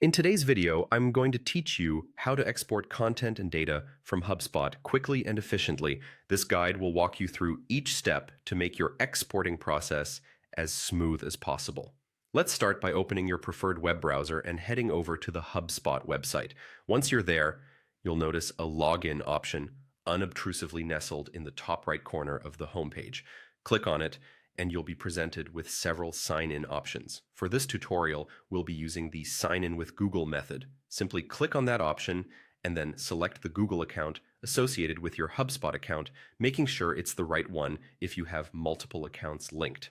In today's video, I'm going to teach you how to export content and data from HubSpot quickly and efficiently. This guide will walk you through each step to make your exporting process as smooth as possible. Let's start by opening your preferred web browser and heading over to the HubSpot website. Once you're there, you'll notice a login option unobtrusively nestled in the top right corner of the homepage. Click on it and you'll be presented with several sign-in options. For this tutorial, we'll be using the Sign In with Google method. Simply click on that option and then select the Google account associated with your HubSpot account, making sure it's the right one if you have multiple accounts linked.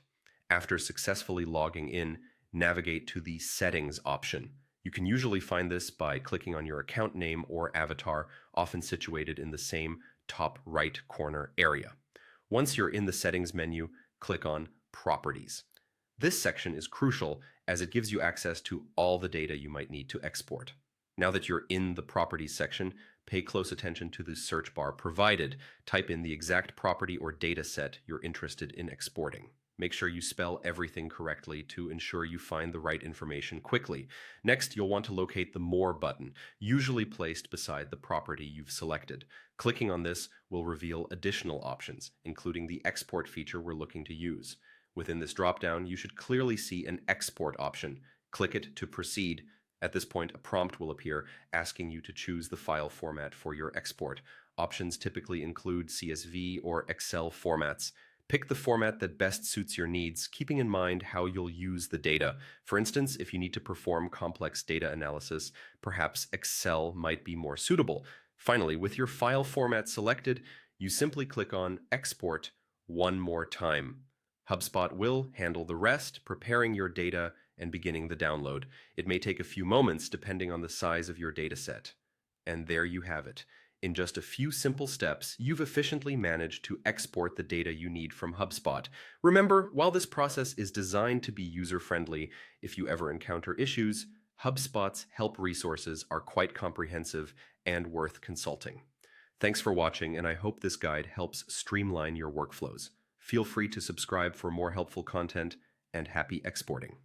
After successfully logging in, navigate to the Settings option. You can usually find this by clicking on your account name or avatar, often situated in the same top right corner area. Once you're in the Settings menu, click on Properties. This section is crucial as it gives you access to all the data you might need to export. Now that you're in the Properties section, pay close attention to the search bar provided. Type in the exact property or data set you're interested in exporting. Make sure you spell everything correctly to ensure you find the right information quickly. Next, you'll want to locate the More button, usually placed beside the property you've selected. Clicking on this will reveal additional options, including the export feature we're looking to use. Within this dropdown, you should clearly see an export option. Click it to proceed. At this point, a prompt will appear asking you to choose the file format for your export. Options typically include CSV or Excel formats. Pick the format that best suits your needs, keeping in mind how you'll use the data. For instance, if you need to perform complex data analysis, perhaps Excel might be more suitable. Finally, with your file format selected, you simply click on Export one more time. HubSpot will handle the rest, preparing your data and beginning the download. It may take a few moments depending on the size of your data set. And there you have it. In just a few simple steps, you've efficiently managed to export the data you need from HubSpot. Remember, while this process is designed to be user-friendly, if you ever encounter issues, HubSpot's help resources are quite comprehensive and worth consulting. Thanks for watching, and I hope this guide helps streamline your workflows. Feel free to subscribe for more helpful content, and happy exporting.